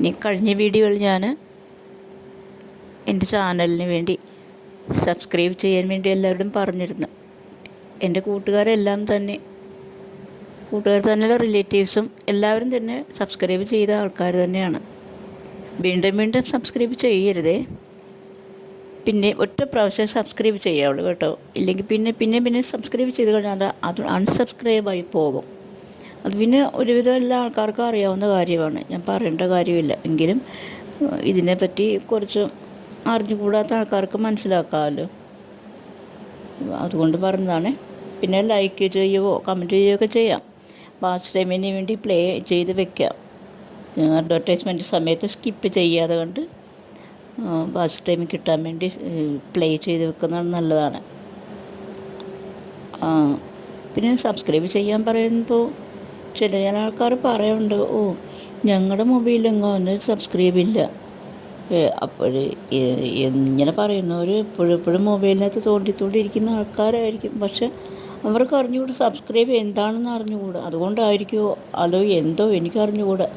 ഇനി കഴിഞ്ഞ വീഡിയോയിൽ ഞാൻ എൻ്റെ ചാനലിന് വേണ്ടി സബ്സ്ക്രൈബ് ചെയ്യാൻ വേണ്ടി എല്ലാവരോടും പറഞ്ഞിരുന്നു. എൻ്റെ കൂട്ടുകാർ തന്നെ റിലേറ്റീവ്സും എല്ലാവരും തന്നെ സബ്സ്ക്രൈബ് ചെയ്ത ആൾക്കാർ തന്നെയാണ്. വീണ്ടും വീണ്ടും സബ്സ്ക്രൈബ് ചെയ്യരുതേ. പിന്നെ ഒറ്റ പ്രാവശ്യം സബ്സ്ക്രൈബ് ചെയ്യാവുള്ളൂ കേട്ടോ. ഇല്ലെങ്കിൽ പിന്നെ സബ്സ്ക്രൈബ് ചെയ്ത് കഴിഞ്ഞാൽ അത് അൺസബ്സ്ക്രൈബായി പോകും. അത് പിന്നെ ഒരുവിധം എല്ലാ ആൾക്കാർക്കും അറിയാവുന്ന കാര്യമാണ്, ഞാൻ പറയേണ്ട കാര്യമില്ല. എങ്കിലും ഇതിനെപ്പറ്റി കുറച്ച് അറിഞ്ഞുകൂടാത്ത ആൾക്കാർക്ക് മനസ്സിലാക്കാമല്ലോ, അതുകൊണ്ട് പറഞ്ഞതാണ്. പിന്നെ ലൈക്ക് ചെയ്യുകയോ കമൻറ്റ് ചെയ്യുകയൊക്കെ ചെയ്യാം. വാച്ച് ടൈമിന് വേണ്ടി പ്ലേ ചെയ്ത് വെക്കാം. അഡ്വർടൈസ്മെൻറ്റ് സമയത്ത് സ്കിപ്പ് ചെയ്യാതെ കണ്ട് വാച്ച് ടൈം കിട്ടാൻ വേണ്ടി പ്ലേ ചെയ്ത് വെക്കുന്നത് നല്ലതാണ്. പിന്നെ സബ്സ്ക്രൈബ് ചെയ്യാൻ പറയുമ്പോൾ ചില ആൾക്കാർ പറയുന്നുണ്ട്, ഞങ്ങളുടെ മൊബൈലെങ്ങോ സബ്സ്ക്രൈബ് ഇല്ല. അപ്പോൾ ഇങ്ങനെ പറയുന്നവർ എപ്പോഴും മൊബൈലിനകത്ത് തോണ്ടിയിരിക്കുന്ന ആൾക്കാരായിരിക്കും. പക്ഷെ അവർക്ക് അറിഞ്ഞുകൂടാ സബ്സ്ക്രൈബ് എന്താണെന്ന് അറിഞ്ഞുകൂടാ. അതുകൊണ്ടായിരിക്കുമോ അതോ എന്തോ എനിക്കറിഞ്ഞുകൂടാ.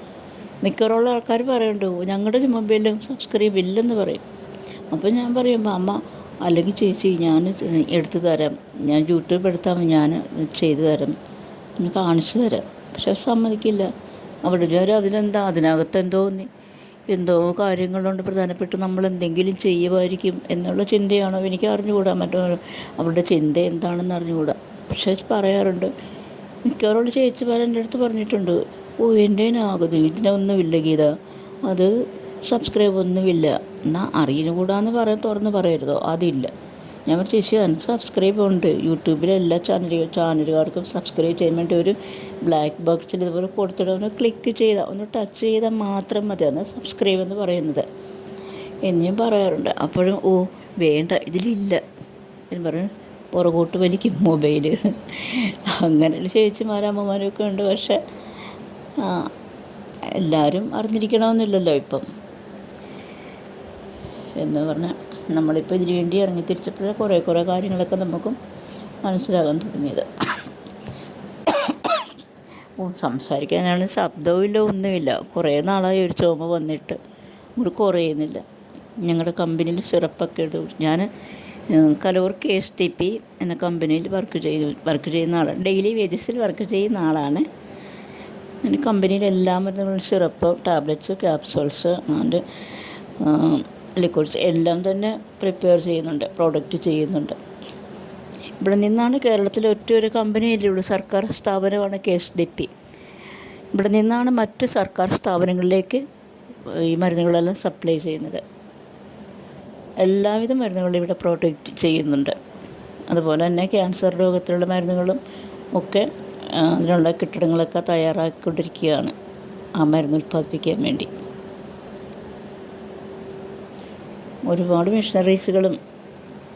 മിക്കവാറുള്ള ആൾക്കാർ പറയുന്നുണ്ട് ഞങ്ങളുടെ മൊബൈലിൽ സബ്സ്ക്രൈബ് ഇല്ലെന്ന് പറയും. അപ്പോൾ ഞാൻ പറയുമ്പോൾ അമ്മ അല്ലെങ്കിൽ ചേച്ചി ഞാൻ എടുത്തു തരാം, ഞാൻ യൂട്യൂബ് എടുത്താൽ ഞാൻ ചെയ്തു തരാം, ഞാൻ കാണിച്ചു തരാം. പക്ഷെ സമ്മതിക്കില്ല. അതിനകത്ത് എന്തോ കാര്യങ്ങളുണ്ട് പ്രധാനപ്പെട്ട് നമ്മൾ എന്തെങ്കിലും ചെയ്യുമായിരിക്കും എന്നുള്ള ചിന്തയാണോ എനിക്ക് അറിഞ്ഞുകൂടാ. അവരുടെ ചിന്ത എന്താണെന്ന് അറിഞ്ഞുകൂടാ. പക്ഷെ പറയാറുണ്ട്, മിക്കവാറുള്ള ചേച്ചിമാർ എൻ്റെ അടുത്ത് പറഞ്ഞിട്ടുണ്ട്, എൻ്റെ ആകുന്നു ഇതിനൊന്നുമില്ല ഗീത, അത് സബ്സ്ക്രൈബ് ഒന്നുമില്ല. എന്നാൽ അറിയുകൂടാന്ന് തുറന്ന് പറയരുതോ, അതില്ല. ഞാൻ ചേച്ചി സബ്സ്ക്രൈബ് ഉണ്ട്. യൂട്യൂബിലെ എല്ലാ ചാനലുകാർക്കും സബ്സ്ക്രൈബ് ചെയ്യാൻ വേണ്ടി ഒരു ബ്ലാക്ക് ബോക്സിൽ ഇതുപോലെ കൊടുത്തിട്ട് ഒന്ന് ക്ലിക്ക് ചെയ്താൽ ഒന്ന് ടച്ച് ചെയ്താൽ മാത്രം മതി അന്ന് സബ്സ്ക്രൈബ് എന്ന് പറയുന്നത് എന്ന് ഞാൻ പറയാറുണ്ട്. അപ്പോഴും വേണ്ട ഇതിലില്ല എന്ന് പറഞ്ഞ് പുറകോട്ട് വലിക്കും മൊബൈൽ. അങ്ങനെയുള്ള ചേച്ചിമാരും അമ്മമാരും ഒക്കെ ഉണ്ട്. പക്ഷെ എല്ലാവരും അറിഞ്ഞിരിക്കണമെന്നില്ലല്ലോ ഇപ്പം. എന്ന് പറഞ്ഞാൽ നമ്മളിപ്പോൾ ഇതിനു വേണ്ടി ഇറങ്ങി തിരിച്ചപ്പോഴേ കുറേ കാര്യങ്ങളൊക്കെ നമുക്കും മനസ്സിലാകാൻ തുടങ്ങിയത്. സംസാരിക്കാനാണ് ശബ്ദവുമില്ല, ഒന്നുമില്ല. കുറേ നാളായി ഒരു ചുമ വന്നിട്ട് ഒരു കുറയുന്നില്ല. ഞങ്ങളുടെ കമ്പനിയിൽ സിറപ്പൊക്കെ എടുത്തു. ഞാൻ കലൂർ KSTP എന്ന കമ്പനിയിൽ വർക്ക് ചെയ്യുന്ന ആളാണ്. ഡെയിലി വേജസിൽ വർക്ക് ചെയ്യുന്ന ആളാണ്. ഞാൻ കമ്പനിയിൽ എല്ലാ മരുന്നുകളും syrup, tablets, capsules and liquids എല്ലാം തന്നെ പ്രിപ്പയർ ചെയ്യുന്നുണ്ട്, പ്രോഡക്റ്റ് ചെയ്യുന്നുണ്ട്. ഇവിടെ നിന്നാണ് കേരളത്തിലെ ഒറ്റൊരു കമ്പനിയിലുള്ളൂ, സർക്കാർ സ്ഥാപനമാണ് KSTP. ഇവിടെ നിന്നാണ് മറ്റ് സർക്കാർ സ്ഥാപനങ്ങളിലേക്ക് ഈ മരുന്നുകളെല്ലാം സപ്ലൈ ചെയ്യുന്നത്. എല്ലാവിധ മരുന്നുകളും ഇവിടെ പ്രൊഡക്റ്റ് ചെയ്യുന്നുണ്ട്. അതുപോലെ തന്നെ ക്യാൻസർ രോഗത്തിലുള്ള മരുന്നുകളും ഒക്കെ അതിനുള്ള കെട്ടിടങ്ങളൊക്കെ തയ്യാറാക്കിക്കൊണ്ടിരിക്കുകയാണ് ആ മരുന്ന് ഉൽപ്പാദിപ്പിക്കാൻ വേണ്ടി. ഒരുപാട് മെഷീനറീസുകളും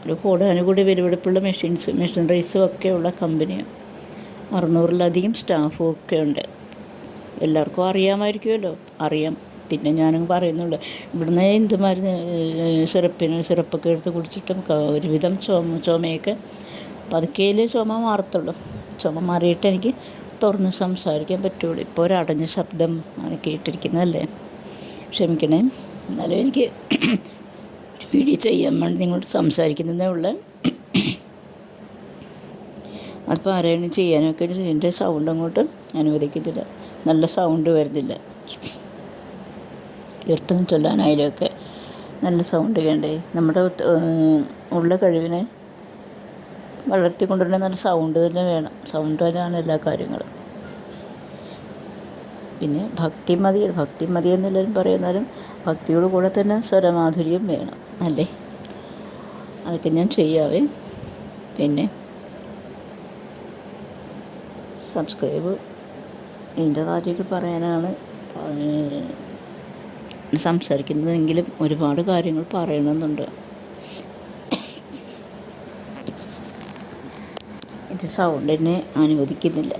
ഒരു കൂടാനുകൂടി വിലപിടിപ്പുള്ള മെഷീനറീസും ഒക്കെയുള്ള കമ്പനിയാണ്. 600-ലധികം സ്റ്റാഫും ഒക്കെ ഉണ്ട്. എല്ലാവർക്കും അറിയാമായിരിക്കുമല്ലോ, അറിയാം. പിന്നെ ഞാനും പറയുന്നുള്ളൂ, ഇവിടുന്ന് എന്ത് മരുന്ന് സിറപ്പൊക്കെ എടുത്ത് കുടിച്ചിട്ടും ഒരുവിധം ചുമയൊക്കെ പതുക്കെയിലേ ചുമ മാറത്തുള്ളൂ. ചുമ മാറിയിട്ട് എനിക്ക് തുറന്ന് സംസാരിക്കാൻ പറ്റുള്ളൂ. ഇപ്പോൾ ഒരടഞ്ഞ ശബ്ദം ആണ് കേട്ടിരിക്കുന്നതല്ലേ, ക്ഷമിക്കണേ. എന്നാലും എനിക്ക് വീഡിയോ ചെയ്യാൻ വേണ്ടി നിങ്ങളോട് സംസാരിക്കുന്നതേ ഉള്ളൂ. അപ്പോൾ ആരെയും ചെയ്യാനൊക്കെ എൻ്റെ സൗണ്ട് അങ്ങോട്ട് അനുവദിക്കത്തില്ല, നല്ല സൗണ്ട് വരുന്നില്ല. കീർത്തനം ചൊല്ലാനായാലൊക്കെ നല്ല സൗണ്ട് വേണ്ടേ. നമ്മുടെ ഉള്ള കഴിവിനെ വളർത്തിക്കൊണ്ടുവരുന്ന നല്ല സൗണ്ട് തന്നെ വേണം. സൗണ്ട് തന്നെയാണ് എല്ലാ കാര്യങ്ങളും. പിന്നെ ഭക്തി മതി എന്നെല്ലാവരും പറയുന്നാലും ഭക്തിയോട് കൂടെ തന്നെ സ്വരമാധുര്യം വേണം അല്ലേ. അതൊക്കെ ഞാൻ ചെയ്യാവേ. പിന്നെ സബ്സ്ക്രൈബ് ഇതിൻ്റെ കാര്യങ്ങൾ പറയാനാണ് സംസാരിക്കുന്നതെങ്കിലും ഒരുപാട് കാര്യങ്ങൾ പറയണമെന്നുണ്ട്. എൻ്റെ സൗണ്ട് എന്നെ അനുവദിക്കുന്നില്ല.